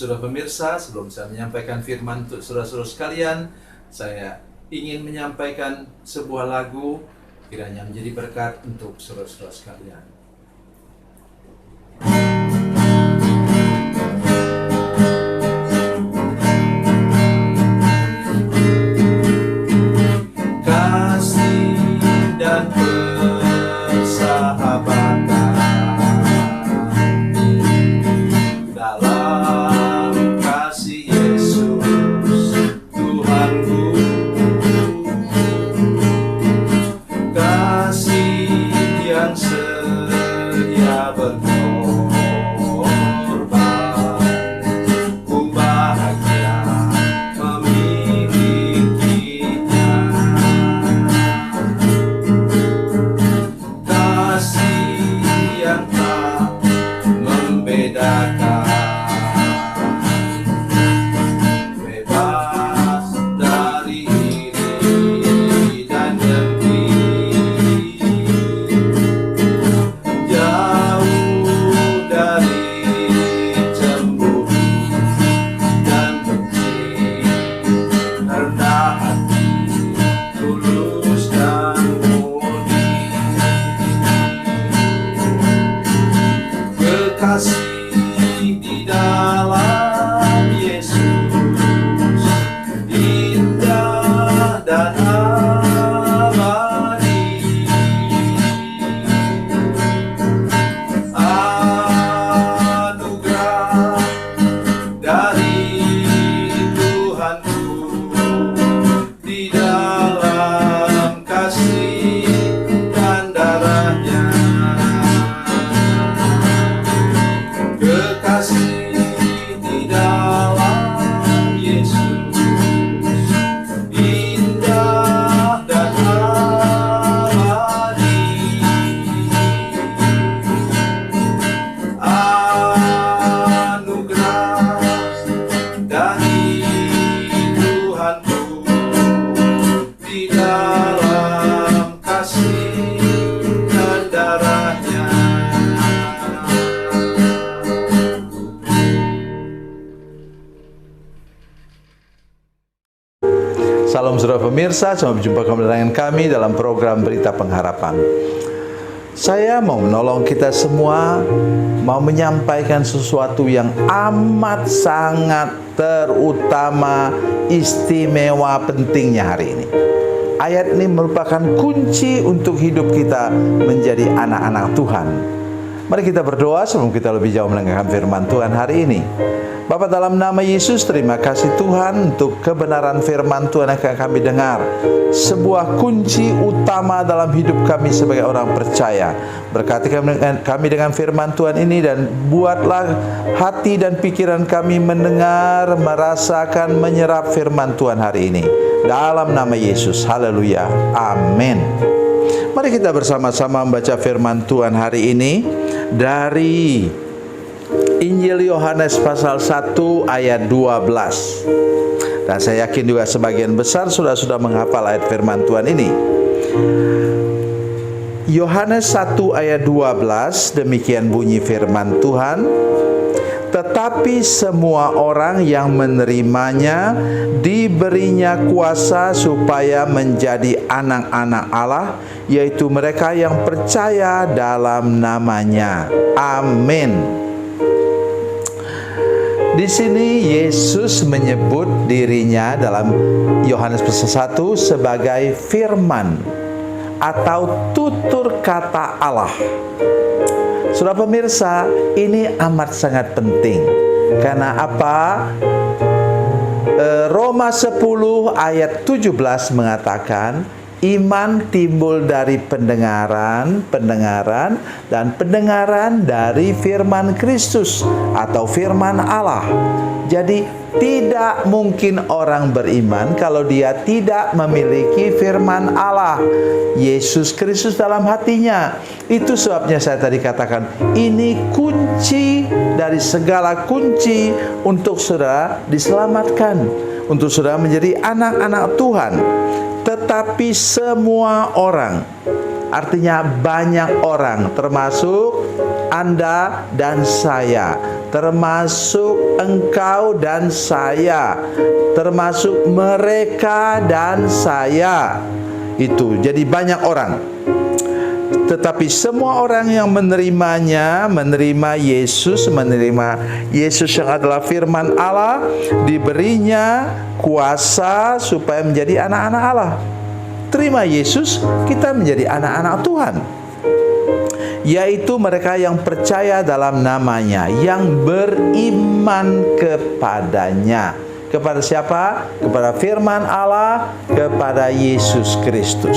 saudara pemirsa, sebelum saya menyampaikan firman untuk saudara-saudara sekalian, saya ingin menyampaikan sebuah lagu kiranya menjadi berkat untuk saudara-saudara sekalian. Kasih dan persahabatan dalam kasih Yesus Tuhanku, kasih yang setia berkorban, ku bahagia memilikinya. Kasih yang tak membedakan, bebas dari iri dan dengki, jauh dari cemburu dan benci, rendah hati, tulus dan murni. Kekasih di dalam Yesus indah dan abadi. Anugerah dari Tuhanku di dalam kasih dan darahnya. Kekasih di dalam Yesus indah dan abadi. Anugerah dari Tuhanku di dalam kasih dan darahnya. Salam saudara pemirsa, selamat berjumpa kembali dengan kami dalam program Berita Pengharapan. Saya mau menolong kita semua, mau menyampaikan sesuatu yang amat sangat terutama, istimewa, pentingnya hari ini. Ayat ini merupakan kunci untuk hidup kita menjadi anak-anak Tuhan. Mari kita berdoa sebelum kita lebih jauh mendengarkan firman Tuhan hari ini. Bapa, dalam nama Yesus, terima kasih Tuhan untuk kebenaran firman Tuhan yang akan kami dengar. Sebuah kunci utama dalam hidup kami sebagai orang percaya. Berkati kami dengan firman Tuhan ini, dan buatlah hati dan pikiran kami mendengar, merasakan, menyerap firman Tuhan hari ini. Dalam nama Yesus, haleluya, amin. Mari kita bersama-sama membaca firman Tuhan hari ini dari Injil Yohanes pasal 1 ayat 12. Dan saya yakin juga sebagian besar sudah menghafal ayat firman Tuhan ini. Yohanes 1 ayat 12, demikian bunyi firman Tuhan. Tetapi semua orang yang menerimanya diberinya kuasa supaya menjadi anak-anak Allah, yaitu mereka yang percaya dalam namanya. Amin. Di sini Yesus menyebut dirinya dalam Yohanes pasal 1 sebagai firman atau tutur kata Allah. Saudara pemirsa, ini amat sangat penting. Karena apa? Roma 10 ayat 17 mengatakan, iman timbul dari pendengaran, dan pendengaran dari firman Kristus atau firman Allah. Jadi tidak mungkin orang beriman kalau dia tidak memiliki firman Allah, Yesus Kristus dalam hatinya. Itu sebabnya saya tadi katakan, ini kunci dari segala kunci untuk saudara diselamatkan, untuk saudara menjadi anak-anak Tuhan. Tetapi semua orang, artinya banyak orang, termasuk Anda dan saya, termasuk engkau dan saya, termasuk mereka dan saya. Itu jadi banyak orang. Tetapi semua orang yang menerimanya, menerima Yesus yang adalah firman Allah, diberinya kuasa supaya menjadi anak-anak Allah. Terima Yesus, kita menjadi anak-anak Tuhan, yaitu mereka yang percaya dalam namanya, yang beriman kepadanya. Kepada siapa? Kepada firman Allah, kepada Yesus Kristus.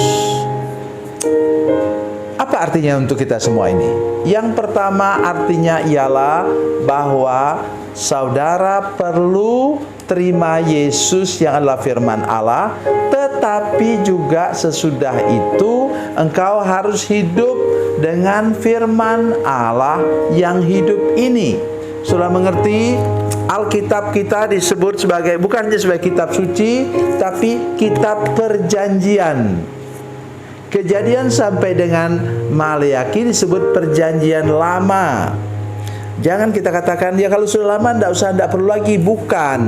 Apa artinya untuk kita semua ini? Yang pertama artinya ialah bahwa saudara perlu terima Yesus yang adalah firman Allah, tetapi juga sesudah itu engkau harus hidup dengan firman Allah yang hidup ini. Sudah mengerti? Alkitab kita disebut sebagai, bukan hanya sebagai kitab suci, tapi kitab perjanjian. Kejadian sampai dengan Maleaki disebut perjanjian lama. Jangan kita katakan, ya kalau sudah lama tidak perlu lagi. Bukan.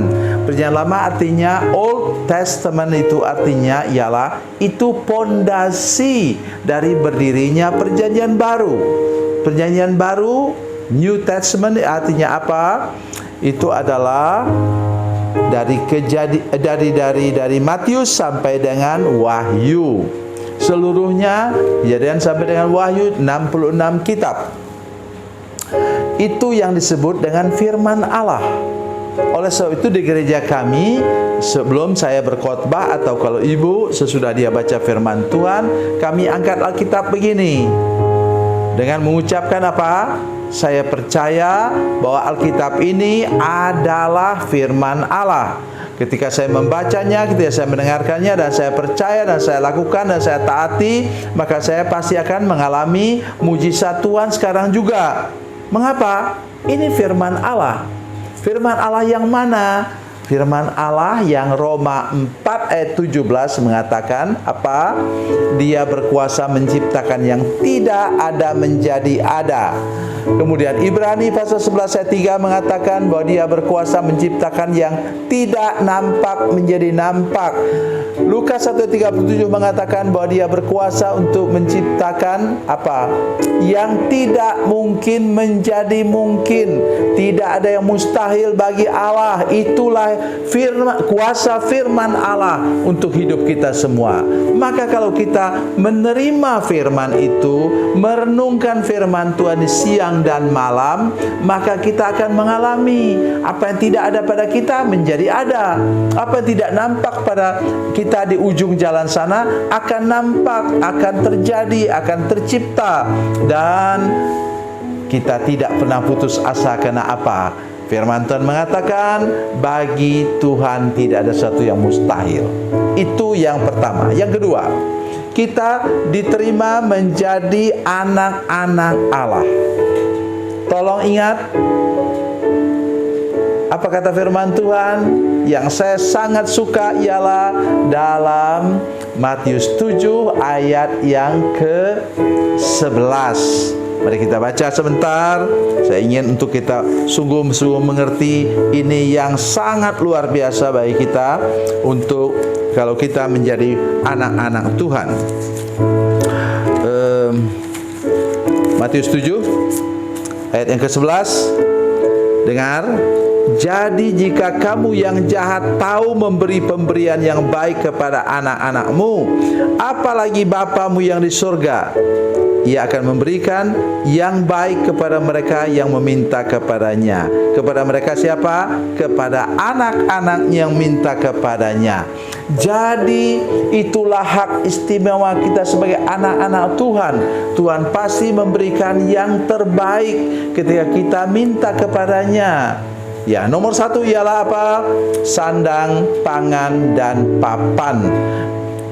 Perjanjian lama artinya Old Testament, itu artinya ialah itu pondasi dari berdirinya perjanjian baru. Perjanjian baru, New Testament, artinya apa? Itu adalah dari Matius sampai dengan Wahyu. Seluruhnya Kejadian sampai dengan Wahyu, 66 kitab. Itu yang disebut dengan firman Allah. Oleh sebab itu di gereja kami, sebelum saya berkhotbah atau kalau ibu sesudah dia baca firman Tuhan, kami angkat Alkitab begini, dengan mengucapkan apa? Saya percaya bahwa Alkitab ini adalah firman Allah. Ketika saya membacanya, ketika saya mendengarkannya, dan saya percaya, dan saya lakukan, dan saya taati, maka saya pasti akan mengalami mujizat Tuhan sekarang juga. Mengapa? Ini firman Allah. Firman Allah yang mana? Firman Allah yang Roma 4 ayat 17 mengatakan apa? Dia berkuasa menciptakan yang tidak ada menjadi ada. Kemudian Ibrani pasal 11 ayat 3 mengatakan bahwa dia berkuasa menciptakan yang tidak nampak menjadi nampak. Lukas 1:37 mengatakan bahwa dia berkuasa untuk menciptakan apa? Yang tidak mungkin menjadi mungkin. Tidak ada yang mustahil bagi Allah. Itulah kuasa firman Allah untuk hidup kita semua. Maka kalau kita menerima firman itu, merenungkan firman Tuhan di siang dan malam, maka kita akan mengalami apa yang tidak ada pada kita menjadi ada. Apa yang tidak nampak pada kita di ujung jalan sana akan nampak, akan terjadi, akan tercipta. Dan kita tidak pernah putus asa. Karena apa? Firman Tuhan mengatakan bagi Tuhan tidak ada sesuatu yang mustahil. Itu yang pertama. Yang kedua, kita diterima menjadi anak-anak Allah. Tolong ingat apa kata firman Tuhan yang saya sangat suka ialah dalam Matius 7 ayat yang ke-11. Mari kita baca sebentar. Saya ingin untuk kita sungguh-sungguh mengerti ini yang sangat luar biasa bagi kita untuk kalau kita menjadi anak-anak Tuhan. Matius 7 ayat yang ke-11. Dengar. Jadi jika kamu yang jahat tahu memberi pemberian yang baik kepada anak-anakmu, apalagi Bapamu yang di surga, Ia akan memberikan yang baik kepada mereka yang meminta kepadanya. Kepada mereka siapa? Kepada anak-anak yang minta kepadanya. Jadi itulah hak istimewa kita sebagai anak-anak Tuhan. Tuhan pasti memberikan yang terbaik ketika kita minta kepadanya. Ya, nomor satu ialah apa? Sandang, pangan, dan papan.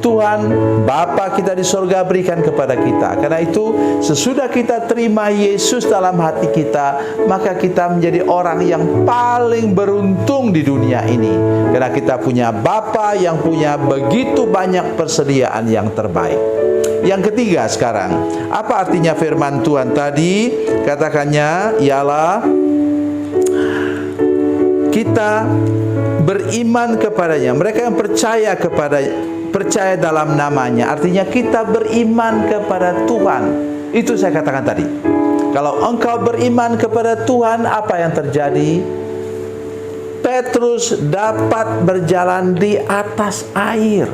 Tuhan Bapa kita di surga berikan kepada kita. Karena itu sesudah kita terima Yesus dalam hati kita, maka kita menjadi orang yang paling beruntung di dunia ini. Karena kita punya Bapa yang punya begitu banyak persediaan yang terbaik. Yang ketiga sekarang, apa artinya firman Tuhan tadi? Katakannya ialah kita beriman kepadanya. Mereka yang percaya dalam namanya, artinya kita beriman kepada Tuhan. Itu saya katakan tadi. Kalau engkau beriman kepada Tuhan, apa yang terjadi? Petrus dapat berjalan di atas air.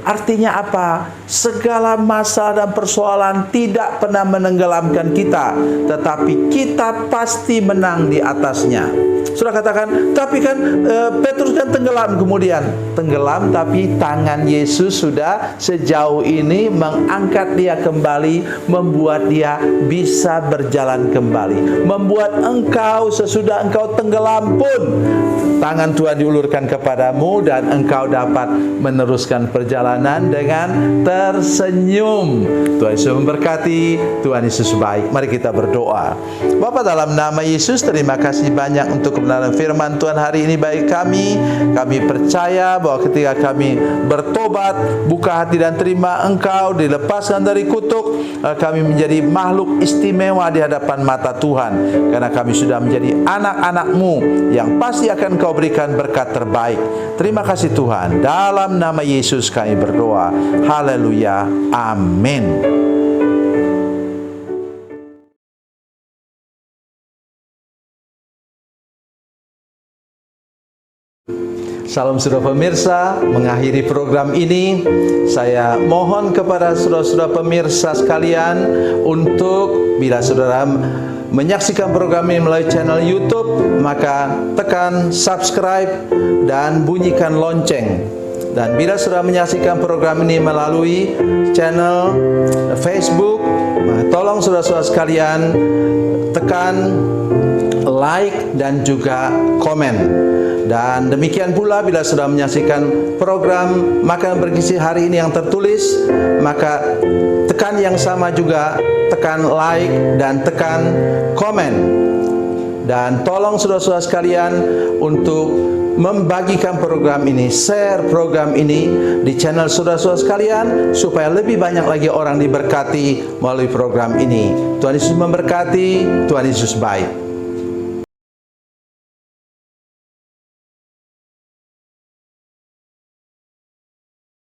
Artinya apa? Segala masalah dan persoalan tidak pernah menenggelamkan kita, tetapi kita pasti menang di atasnya. Sudah katakan, tapi kan Petrus kan tenggelam, kemudian tenggelam, tapi tangan Yesus sudah sejauh ini mengangkat dia kembali, membuat dia bisa berjalan kembali, membuat engkau sesudah engkau tenggelam pun tangan Tuhan diulurkan kepadamu dan engkau dapat meneruskan perjalanan dengan tersenyum. Tuhan Yesus memberkati, Tuhan Yesus baik. Mari kita berdoa. Bapa, dalam nama Yesus, terima kasih banyak untuk kebenaran firman Tuhan hari ini bagi kami. Kami percaya bahwa ketika kami bertobat, buka hati dan terima Engkau, dilepaskan dari kutuk, kami menjadi makhluk istimewa di hadapan mata Tuhan, karena kami sudah menjadi anak-anak-Mu yang pasti akan Kau berikan berkat terbaik. Terima kasih Tuhan. Dalam nama Yesus kami berdoa. Haleluya. Amin. Salam saudara pemirsa, mengakhiri program ini saya mohon kepada saudara-saudara pemirsa sekalian untuk bila saudara menyaksikan program ini melalui channel YouTube, maka tekan subscribe dan bunyikan lonceng. Dan bila saudara menyaksikan program ini melalui channel Facebook, tolong saudara-saudara sekalian tekan like dan juga komen. Dan demikian pula bila sudah menyaksikan program Makanan Bergizi hari ini yang tertulis, maka tekan yang sama juga, tekan like dan tekan komen. Dan tolong saudara-saudara sekalian untuk membagikan program ini, share program ini di channel saudara-saudara sekalian, supaya lebih banyak lagi orang diberkati melalui program ini. Tuhan Yesus memberkati, Tuhan Yesus baik.